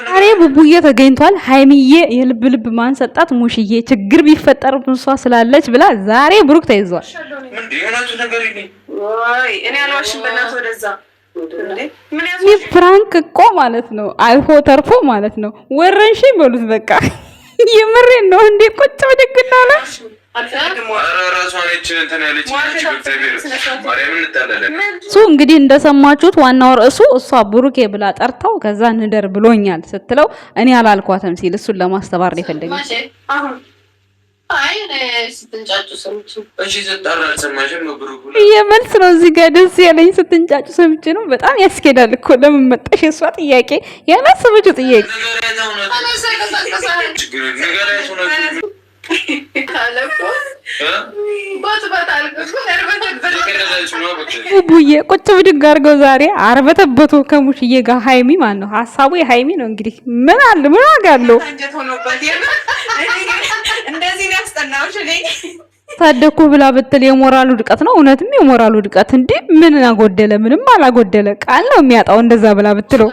ዛሬ ቡቡዬ ተገኝቷል። ሃይሚዬ የልብ ልብ ማን ሰጣት? ሙሽዬ ችግር ቢፈጠር እሷ ስላለች ብላ ዛሬ ብሩክ ተይዟል። ፍራንክ እኮ ማለት ነው። አልፎ ተርፎ ማለት ነው። ወረንሽኝ በሉት በቃ የምሬን ነው እንዴ ቁጭ ብድግና ላይ እሱ እንግዲህ እንደሰማችሁት ዋናው ርዕሱ እሷ ብሩኬ ብላ ጠርታው ከዛ ንደር ብሎኛል ስትለው እኔ አላልኳትም ሲል እሱን ለማስተባር ነው የፈለገው። የመልስ ነው እዚህ ጋር ደስ ያለኝ ስትንጫጩ ሰምቼ ነው። በጣም ያስኬዳል እኮ ለምን መጣሽ? የሷ ጥያቄ ያላሰበችው ጥያቄ ቡቡዬ ቁጭ ብድግ አድርገው ዛሬ አርበተበቱ ከሙሽዬ ጋር። ሃይሚ ማን ነው ሀሳቡ? የሃይሚ ነው እንግዲህ ምን አለ ምን ዋጋ አለው? ታደኩ ብላ ብትል የሞራሉ ድቀት ነው። እውነትም የሞራሉ ድቀት እንዴ! ምን አጎደለ? ምንም አላጎደለ። ቃል ነው የሚያጣው እንደዛ ብላ ብትለው።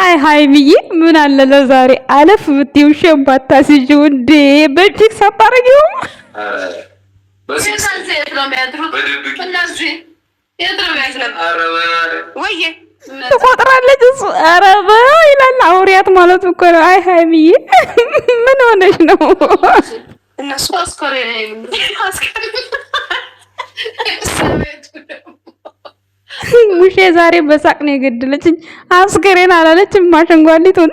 አይ ሃይሚዬ ምን አለ ለዛሬ አለፍ ብትይው ሸምባታ ሲጂው እንዴ በፊት ሳታረጊው ትቆጥራለች እሱ። ኧረ በይ ይላል አውሪያት ማለት እኮ ነው። አይ ሃይሚዬ ምን ሆነሽ ነው? እነሱ አስከሬ ሙሼ ዛሬ በሳቅ ነው የገደለችኝ። አስከሬን አላለችም ማሸንጓሊቱን።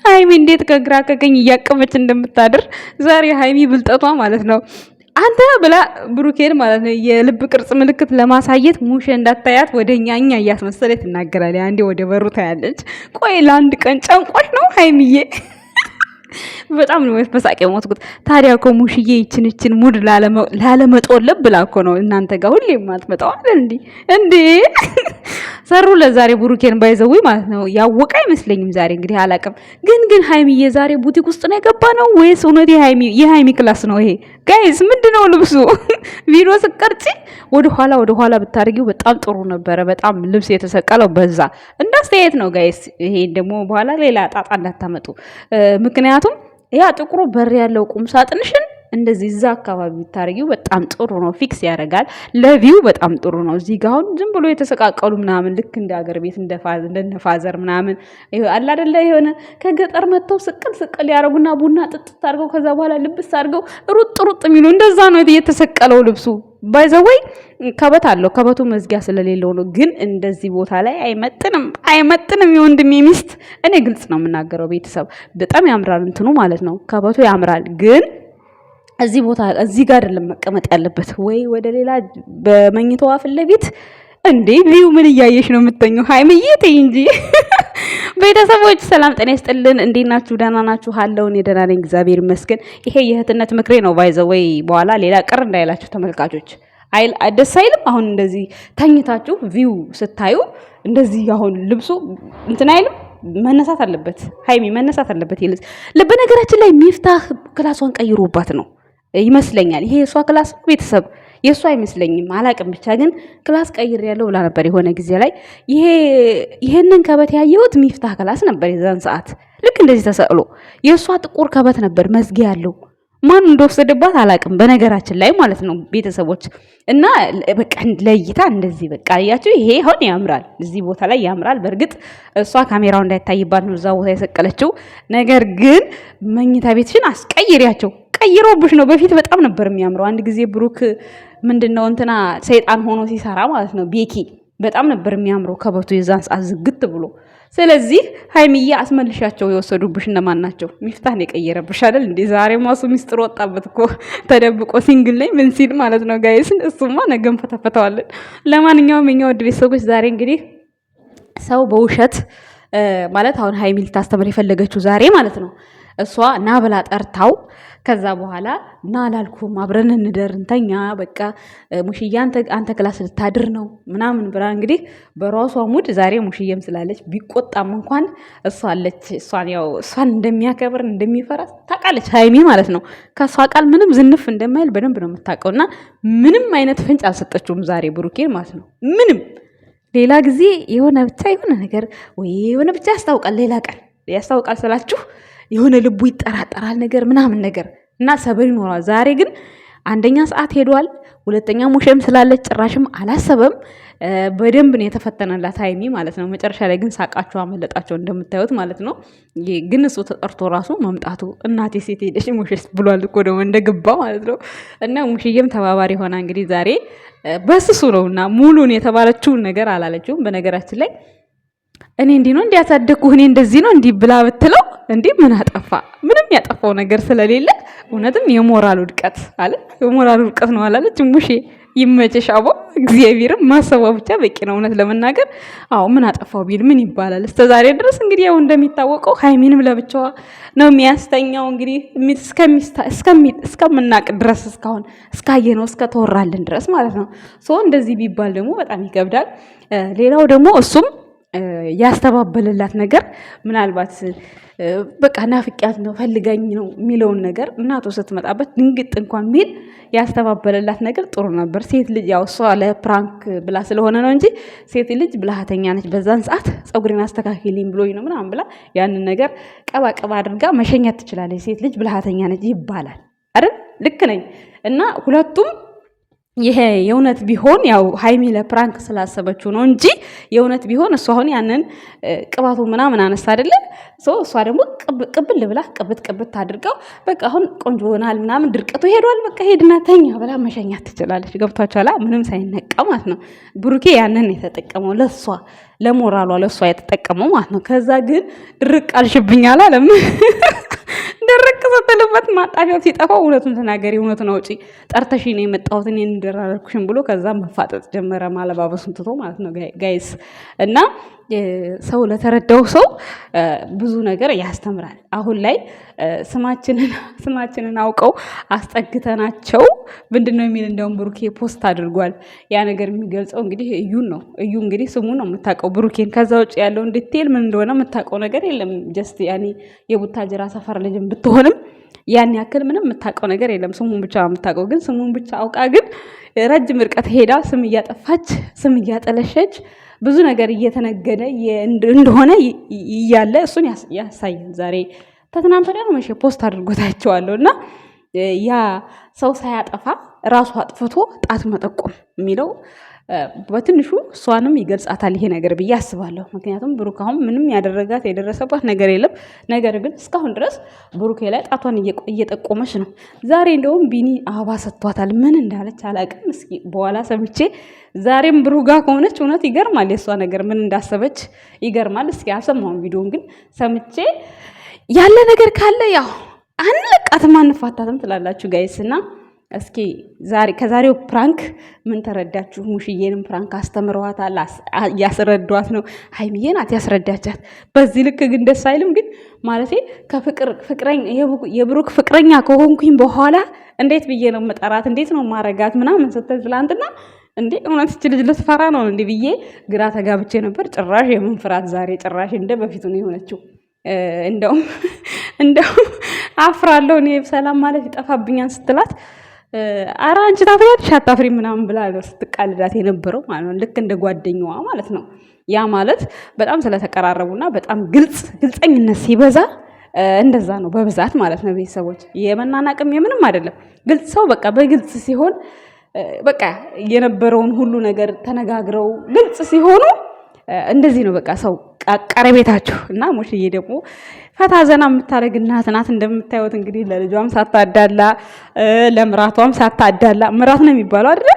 ሃይሚ እንዴት ከግራ ከቀኝ እያቀፈች እንደምታድር ዛሬ ሃይሚ ብልጠቷ ማለት ነው። አንተ ብላ ብሩኬን ማለት ነው የልብ ቅርጽ ምልክት ለማሳየት ሙሼ እንዳታያት ወደኛ እያስመሰለች ትናገራለች። አንዴ ወደ በሩ ታያለች። ቆይ ለአንድ ቀን ጨንቆሽ ነው ሃይሚዬ? በጣም ነው በሳቅ የሞትኩት። ታዲያ እኮ ሙሽዬ ይችን ሙድ ላለመጦለብ ብላ እኮ ነው እናንተ ጋር ሁሌ የማትመጣው አይደል እንዴ? ሰሩ ለዛሬ ብሩኬን ባይዘው ማለት ነው። ያወቀ አይመስለኝም ዛሬ እንግዲህ አላቅም። ግን ሃይሚዬ ዛሬ ቡቲክ ውስጥ ነው የገባ ነው ወይስ እውነት የሃይሚ ክላስ ነው ይሄ? ጋይስ ምንድነው ልብሱ? ቪዲዮ ስቀርጪ ወደ ኋላ ብታርጊው በጣም ጥሩ ነበረ። በጣም ልብስ የተሰቀለው በዛ እንዳስተያየት ነው ጋይስ። ይሄ ደግሞ በኋላ ሌላ ጣጣ እንዳታመጡ። ምክንያቱም ያ ጥቁሩ በር ያለው ቁም ሳጥንሽን እንደዚህ እዛ አካባቢ ብታረጊው በጣም ጥሩ ነው። ፊክስ ያደርጋል። ለቪው በጣም ጥሩ ነው። እዚህ ጋር አሁን ዝም ብሎ የተሰቃቀሉ ምናምን ልክ እንደ ሀገር ቤት እንደ ፋዘር ምናምን አለ አይደለ የሆነ ከገጠር መጥተው ስቅል ያደርጉና ቡና ጥጥት አድርገው ከዛ በኋላ ልብስ አድርገው ሩጥ የሚሉ እንደዛ ነው የተሰቀለው ልብሱ። ባይዘወይ ከበት አለው። ከበቱ መዝጊያ ስለሌለው ነው። ግን እንደዚህ ቦታ ላይ አይመጥንም። የወንድሜ ሚስት እኔ ግልጽ ነው የምናገረው። ቤተሰብ በጣም ያምራል እንትኑ ማለት ነው። ከበቱ ያምራል ግን እዚህ ቦታ እዚህ ጋር አይደለም መቀመጥ ያለበት። ወይ ወደ ሌላ በመኝታዋ ፊት ለፊት እንዴ ቪው ምን እያየሽ ነው የምትተኙው? ሃይሚዬ ተይ እንጂ። ቤተሰቦች ሰላም ጤና ይስጥልን። እንዴት ናችሁ? ደህና ናችሁ? አለውን የደህና ነኝ እግዚአብሔር ይመስገን። ይሄ የእህትነት ምክሬ ነው። ባይዘወይ በኋላ ሌላ ቅር እንዳይላችሁ ተመልካቾች። ደስ አይልም? አሁን እንደዚህ ተኝታችሁ ቪው ስታዩ እንደዚህ አሁን ልብሱ እንትን አይልም? መነሳት አለበት። ሃይሚ መነሳት አለበት። ይልስ በነገራችን ላይ ሚፍታህ ክላሷን ቀይሮባት ነው ይመስለኛል። ይሄ የሷ ክላስ ቤተሰብ የሷ አይመስለኝም፣ አላቅም። ብቻ ግን ክላስ ቀይር ያለው ብላ ነበር የሆነ ጊዜ ላይ። ይሄንን ከበት ያየሁት ሚፍታህ ክላስ ነበር የዛን ሰዓት ልክ እንደዚህ ተሰቅሎ የሷ ጥቁር ከበት ነበር መዝጊያ ያለው። ማን እንደወሰደባት አላቅም በነገራችን ላይ ማለት ነው ቤተሰቦች። እና በቃ ለይታ እንደዚህ በቃ ያያችሁ ይሄ አሁን ያምራል፣ እዚህ ቦታ ላይ ያምራል። በእርግጥ እሷ ካሜራው እንዳይታይባት ነው እዛ ቦታ የሰቀለችው። ነገር ግን መኝታ ቤትሽን አስቀይሪያቸው። ቀይሮብሽ ነው። በፊት በጣም ነበር የሚያምረው። አንድ ጊዜ ብሩክ ምንድነው እንትና ሰይጣን ሆኖ ሲሰራ ማለት ነው ቤኪ በጣም ነበር የሚያምረው ከበቱ የዛን ሰዓት ዝግት ብሎ። ስለዚህ ሃይሚዬ አስመልሻቸው። የወሰዱብሽ እነማን ናቸው? ሚፍታህ ነው የቀየረብሽ አይደል እንዴ? ዛሬ ማሱ ሚስጥር ወጣበት እኮ ተደብቆ ሲንግል ላይ ምን ሲል ማለት ነው ጋይስ። እሱማ ነገም ፈተፈተዋለን። ለማንኛውም የኛ ወድ ቤተሰቦች ዛሬ እንግዲህ ሰው በውሸት ማለት አሁን ሃይሚ ልታስተምር የፈለገችው ዛሬ ማለት ነው እሷ ና ብላ ጠርታው ከዛ በኋላ ና አላልኩም አብረን እንደር እንተኛ በቃ ሙሽዬ አንተ ክላስ ልታድር ነው ምናምን ብላ እንግዲህ በራሷ ሙድ ዛሬ ሙሽዬም ስላለች ቢቆጣም እንኳን እሷ አለች እሷን እንደሚያከብር እንደሚፈራ ታውቃለች ሀይሚ ማለት ነው። ከእሷ ቃል ምንም ዝንፍ እንደማይል በደንብ ነው የምታውቀውና ምንም አይነት ፍንጭ አልሰጠችውም ዛሬ ብሩኬን ማለት ነው። ምንም ሌላ ጊዜ የሆነ ነገር ወይ የሆነ ብቻ ያስታውቃል። ሌላ ቀን ያስታውቃል ስላችሁ የሆነ ልቡ ይጠራጠራል ነገር ምናምን ነገር እና ሰበር ይኖራል። ዛሬ ግን አንደኛ ሰዓት ሄዷል። ሁለተኛ ሙሽም ስላለች ጭራሽም አላሰበም። በደንብ ነው የተፈተነላት ሀይሚ ማለት ነው። መጨረሻ ላይ ግን ሳቃቸው አመለጣቸው እንደምታዩት ማለት ነው። ግን እሱ ተጠርቶ ራሱ መምጣቱ እናቴ ሴት ሄደሽ ሙሽስ ብሏል እኮ ደግሞ እንደገባ ማለት ነው። እና ሙሽዬም ተባባሪ ሆና እንግዲህ ዛሬ በስሱ ነውና ሙሉን የተባለችውን ነገር አላለችውም። በነገራችን ላይ እኔ እንዲህ ነው እንዲያሳደግኩ እኔ እንደዚህ ነው እንዲህ ብላ ብትለው እንዴ ምን አጠፋ? ምንም ያጠፋው ነገር ስለሌለ እውነትም የሞራል ውድቀት አለ። የሞራል ውድቀት ነው አላለች ሙሼ። ይመችሽ አቦ። እግዚአብሔርም ማሰቧ ብቻ በቂ ነው። እውነት ለመናገር አዎ ምን አጠፋው ቢል ምን ይባላል? እስከዛሬ ድረስ እንግዲህ ያው እንደሚታወቀው ሀይሚንም ለብቻዋ ነው የሚያስተኛው። እንግዲህ እስከምናቅ ድረስ እስካሁን እስካየነው እስከተወራልን ድረስ ማለት ነው። ሶ እንደዚህ ቢባል ደግሞ በጣም ይከብዳል። ሌላው ደግሞ እሱም ያስተባበለላት ነገር ምናልባት በቃ ናፍቂያት ነው ፈልጋኝ ነው የሚለውን ነገር እናቱ ስትመጣበት ድንግጥ እንኳን ሚል ያስተባበለላት ነገር ጥሩ ነበር። ሴት ልጅ ያው እሷ ለፕራንክ ብላ ስለሆነ ነው እንጂ ሴት ልጅ ብልሃተኛ ነች። በዛን ሰዓት ፀጉሬን አስተካክልኝ ብሎኝ ነው ምናምን ብላ ያንን ነገር ቀባ አድርጋ መሸኘት ትችላለች። ሴት ልጅ ብልሃተኛ ነች ይባላል አይደል? ልክ ነኝ። እና ሁለቱም ይሄ የእውነት ቢሆን ያው ሀይሚ ለፕራንክ ስላሰበችው ነው እንጂ የእውነት ቢሆን እሷ አሁን ያንን ቅባቱ ምናምን አነሳ አይደለ? እሷ ደግሞ ቅብል ብላ ቅብት አድርገው በቃ አሁን ቆንጆ ሆናል ምናምን ድርቀቱ ሄዷል በቃ ሄድና ተኛ ብላ መሸኛት ትችላለች። ገብቷችኋል? ምንም ሳይነቃ ማለት ነው። ብሩኬ ያንን የተጠቀመው ለሷ ለሞራሏ ለሷ የተጠቀመው ማለት ነው። ከዛ ግን ድርቅ አልሽብኝ አላለም። ደረቅ ስትልበት ማጣፊያው ሲጠፋው እውነቱን ተናገሪ፣ እውነቱን አውጪ፣ ጠርተሽ ነው የመጣሁት እኔ እንደራረኩሽም ብሎ ከዛ መፋጠጥ ጀመረ ማለባበሱን ትቶ ማለት ነው ጋይስ። እና ሰው ለተረዳው ሰው ብዙ ነገር ያስተምራል። አሁን ላይ ስማችንን አውቀው አስጠግተናቸው ምንድን ነው የሚል እንደውም ብሩኬ ፖስት አድርጓል። ያ ነገር የሚገልጸው እንግዲህ እዩን ነው። እዩ እንግዲህ ስሙ ነው የምታውቀው ብሩኬን። ከዛ ውጭ ያለውን ዲቴል ምን እንደሆነ የምታውቀው ነገር የለም። ጀስት ያኔ የቡታጅራ ሰፈር ልጅም ብትሆንም ያን ያክል ምንም የምታውቀው ነገር የለም። ስሙን ብቻ የምታውቀው ግን ስሙን ብቻ አውቃ ግን ረጅም ርቀት ሄዳ ስም እያጠፋች ስም እያጠለሸች ብዙ ነገር እየተነገደ እንደሆነ እያለ እሱን ያሳያል። ዛሬ ተትናንት ወዲያ ነው መቼ ፖስት አድርጎታቸዋለሁ። እና ያ ሰው ሳያጠፋ ራሱ አጥፍቶ ጣት መጠቆም የሚለው በትንሹ እሷንም ይገልጻታል ይሄ ነገር ብዬ አስባለሁ። ምክንያቱም ብሩክ አሁን ምንም ያደረጋት የደረሰባት ነገር የለም። ነገር ግን እስካሁን ድረስ ብሩኬ ላይ ጣቷን እየጠቆመች ነው። ዛሬ እንደውም ቢኒ አበባ ሰጥቷታል። ምን እንዳለች አላውቅም። እስኪ በኋላ ሰምቼ ዛሬም ብሩክ ጋር ከሆነች እውነት ይገርማል። የእሷ ነገር ምን እንዳሰበች ይገርማል። እስኪ አልሰማሁም ቪዲዮን ግን ሰምቼ ያለ ነገር ካለ ያው አንለቃትም አንፋታትም ትላላችሁ ጋይስ። እና እስኪ ከዛሬው ፕራንክ ምን ተረዳችሁ? ሙሽዬንም ፕራንክ አስተምረዋታል፣ ያስረዷት ነው። ሀይሚዬ ናት ያስረዳቻት። በዚህ ልክ ግን ደስ አይልም። ግን ማለቴ የብሩክ ፍቅረኛ ከሆንኩኝ በኋላ እንዴት ብዬ ነው መጠራት? እንዴት ነው ማረጋት? ምናምን ስትል ትላንትና እንዴ እውነት እች ልጅ ልትፈራ ነው እንዴ ብዬ ግራ ተጋብቼ ነበር። ጭራሽ የምን ፍራት ዛሬ ጭራሽ እንደ በፊቱ ነው የሆነችው። እንደውም አፍራለሁ እኔ ሰላም ማለት ይጠፋብኛል ስትላት ኧረ አንቺ ታፍሪያለሽ አታፍሪ ምናምን ብላ ስትቃልዳት የነበረው ማለት ነው። ልክ እንደ ጓደኛዋ ማለት ነው። ያ ማለት በጣም ስለተቀራረቡና በጣም ግልፀኝነት ሲበዛ እንደዛ ነው በብዛት ማለት ነው። ቤተሰቦች የመናናቅም የምንም አይደለም። ግልጽ ሰው በቃ በግልጽ ሲሆን በቃ የነበረውን ሁሉ ነገር ተነጋግረው ግልጽ ሲሆኑ እንደዚህ ነው በቃ ሰው ቀረቤታችሁ። እና ሙሽዬ ደግሞ ፈታ ዘና የምታደርግ እናት ናት። እንደምታዩት እንግዲህ ለልጇም ሳታዳላ ለምራቷም ሳታዳላ፣ ምራት ነው የሚባለው አይደለ?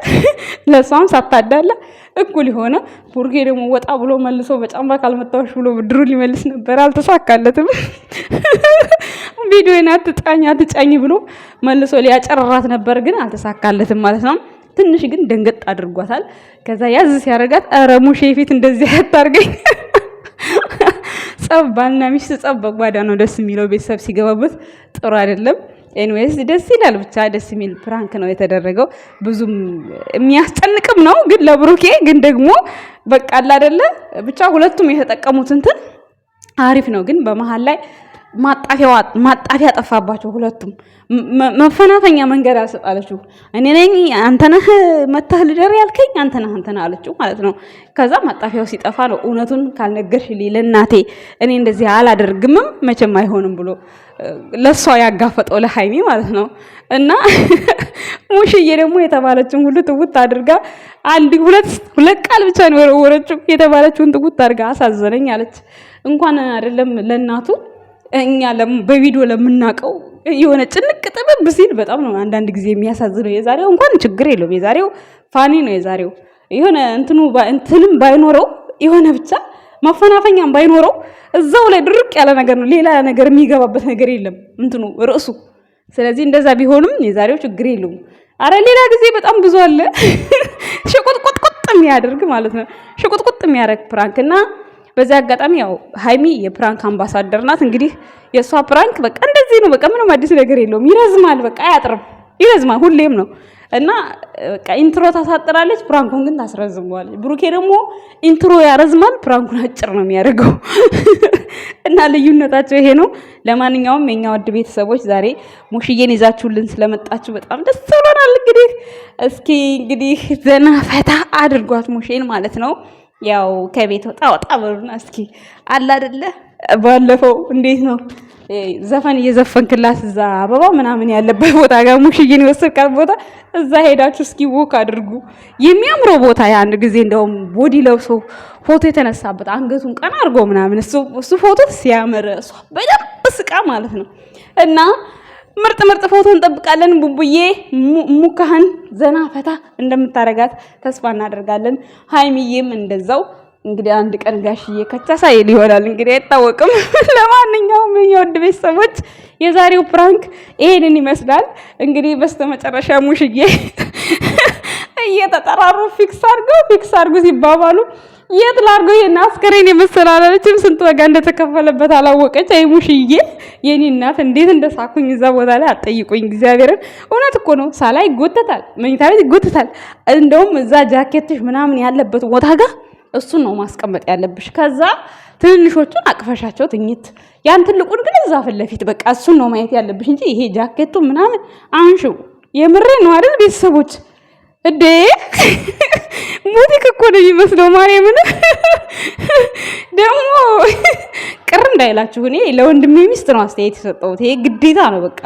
ለሷም ሳታዳላ እኩል የሆነ ቡርጌ ደግሞ ወጣ ብሎ መልሶ በጫማ ካልመታወሽ ብሎ ብድሩ ሊመልስ ነበር፣ አልተሳካለትም። ቪዲዮን አትጫኝ ብሎ መልሶ ሊያጨረራት ነበር፣ ግን አልተሳካለትም ማለት ነው። ትንሽ ግን ደንገጥ አድርጓታል። ከዛ ያዝ ሲያደርጋት ኧረ ሙሼ ፊት እንደዚህ አታርገኝ ጸብ ባልና ሚስት ጸብ በጓዳ ነው ደስ የሚለው፣ ቤተሰብ ሲገባበት ጥሩ አይደለም። ኤኒዌይስ ደስ ይላል፣ ብቻ ደስ የሚል ፕራንክ ነው የተደረገው። ብዙም የሚያስጨንቅም ነው ግን ለብሩኬ ግን ደግሞ በቃ አለ አይደለ ብቻ ሁለቱም የተጠቀሙት እንትን አሪፍ ነው። ግን በመሃል ላይ ማጣፊያ ጠፋባቸው ሁለቱም። መፈናፈኛ መንገድ አልሰጣለችው። እኔ ነኝ አንተ ነህ መተህ ልደር ያልከኝ አንተ ነህ አለችው ማለት ነው። ከዛ ማጣፊያው ሲጠፋ ነው እውነቱን ካልነገርሽልኝ ለእናቴ እኔ እንደዚህ አላደርግምም መቼም አይሆንም ብሎ ለሷ ያጋፈጠው ለሃይሚ ማለት ነው። እና ሙሽዬ ደግሞ የተባለችውን ሁሉ ትውት አድርጋ አንድ ሁለት ቃል ብቻ ነው ወረወረችው። የተባለችውን ትውት አድርጋ አሳዘነኝ አለች። እንኳን አይደለም ለእናቱ እኛ በቪዲዮ ለምናቀው የሆነ ጭንቅ ጥብብ ሲል በጣም ነው አንዳንድ ጊዜ የሚያሳዝነው። የዛሬው እንኳን ችግር የለውም፣ የዛሬው ፋኒ ነው። የዛሬው የሆነ እንትንም ባይኖረው የሆነ ብቻ ማፈናፈኛም ባይኖረው እዛው ላይ ድርቅ ያለ ነገር ነው። ሌላ ነገር የሚገባበት ነገር የለም እንትኑ ርዕሱ። ስለዚህ እንደዛ ቢሆንም የዛሬው ችግር የለውም። አረ ሌላ ጊዜ በጣም ብዙ አለ ሽቁጥቁጥ የሚያደርግ ማለት ነው። ሽቁጥቁጥ የሚያደርግ ፕራንክ እና በዚህ አጋጣሚ ያው ሃይሚ የፕራንክ አምባሳደር ናት። እንግዲህ የእሷ ፕራንክ በቃ እንደዚህ ነው። በቃ ምንም አዲስ ነገር የለውም። ይረዝማል፣ በቃ አያጥርም፣ ይረዝማል ሁሌም ነው እና በቃ ኢንትሮ ታሳጥራለች፣ ፕራንኩን ግን ታስረዝመዋለች። ብሩኬ ደግሞ ኢንትሮ ያረዝማል፣ ፕራንኩን አጭር ነው የሚያደርገው እና ልዩነታቸው ይሄ ነው። ለማንኛውም የኛ ወድ ቤተሰቦች ዛሬ ሙሽዬን ይዛችሁልን ስለመጣችሁ በጣም ደስ ብሎናል። እንግዲህ ዘና ፈታ አድርጓት ሙሽዬን ማለት ነው። ያው ከቤት ወጣ በሉና እስኪ አለ አይደለ ባለፈው እንዴት ነው ዘፈን እየዘፈንክላት እዛ አበባ ምናምን ያለበት ቦታ ጋር ሙሽዬን የወሰድካት ቦታ እዛ ሄዳችሁ እስኪ ወክ አድርጉ። የሚያምረው ቦታ ያን ጊዜ እንደውም ቦዲ ለብሶ ፎቶ የተነሳበት አንገቱን ቀና አድርጎ ምናምን እሱ ፎቶ ሲያምር እሷ በደንብ ስቃ ማለት ነው። እና ምርጥ ፎቶ እንጠብቃለን። ቡቡዬ ሙካህን ዘና ፈታ እንደምታረጋት ተስፋ እናደርጋለን። ሃይሚዬም እንደዛው። እንግዲህ አንድ ቀን ጋሽዬ ከቻሳ ይሆናል እንግዲህ አይታወቅም። ለማንኛውም የወድ ቤተሰቦች የዛሬው ፕራንክ ይሄንን ይመስላል። እንግዲህ በስተመጨረሻ ሙሽዬ እየተጠራሩ ፊክስ አድርጎ ሲባባሉ የት ላርጎ የና አስከሬን የመሰላለችም ስንት ወጋ እንደተከፈለበት አላወቀች። አይ ሙሽዬ የኔ እናት እንዴት እንደሳኩኝ እዛ ቦታ ላይ አጠይቁኝ። እግዚአብሔርን እውነት እኮ ነው። ሳላ ይጎተታል፣ መኝታ ቤት ይጎተታል። እንደውም እዛ ጃኬትሽ ምናምን ያለበት ቦታ ጋር እሱን ነው ማስቀመጥ ያለብሽ። ከዛ ትንንሾቹን አቅፈሻቸው ትኝት፣ ያን ትልቁን ግን እዛ ፊት ለፊት በቃ እሱን ነው ማየት ያለብሽ እንጂ ይሄ ጃኬቱ ምናምን አንሺው። የምሬ ነው አይደል ቤተሰቦች? እዴ ሙዚክ እኮ ነው የሚመስለው። ማርያምን ደግሞ ቅር እንዳይላችሁ እኔ ለወንድሜ ሚስት ነው አስተያየት የሰጠሁት። ይሄ ግዴታ ነው። በቃ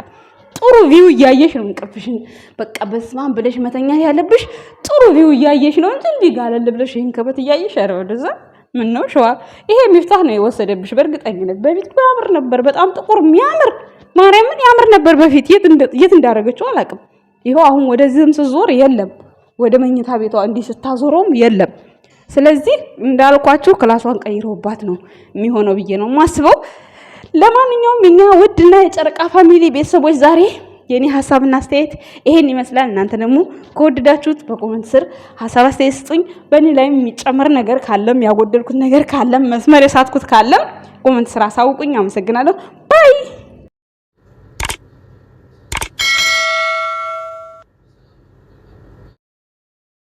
ጥሩ ቪው እያየሽ ነው እንቅልፍሽን በቃ በስማም ብለሽ መተኛት ያለብሽ። ጥሩ ቪው እያየሽ ነው እንጂ እንዲህ ጋለል ብለሽ ይሄን ከበት እያየሽ ኧረ ወደዛ ምን ነው ሸዋ። ይሄ ሚፍታህ ነው የወሰደብሽ በእርግጠኝነት። በፊት ያምር ነበር፣ በጣም ጥቁር የሚያምር ማርያምን ያምር ነበር በፊት። የት እንዳደረገችው አላውቅም። ይኸው አሁን ወደዚህም ስዞር የለም፣ ወደ መኝታ ቤቷ እንዲህ ስታዞረውም የለም። ስለዚህ እንዳልኳችሁ ክላሷን ቀይረውባት ነው የሚሆነው ብዬ ነው የማስበው። ለማንኛውም የኛ ውድና የጨረቃ ፋሚሊ ቤተሰቦች ዛሬ የኔ ሐሳብና አስተያየት ይሄን ይመስላል። እናንተ ደግሞ ከወደዳችሁት በኮሜንት ስር ሐሳብ አስተያየት ስጡኝ። በእኔ ላይም የሚጨመር ነገር ካለም ያጎደልኩት ነገር ካለም መስመር የሳትኩት ካለም ኮሜንት ስር አሳውቁኝ። አመሰግናለሁ።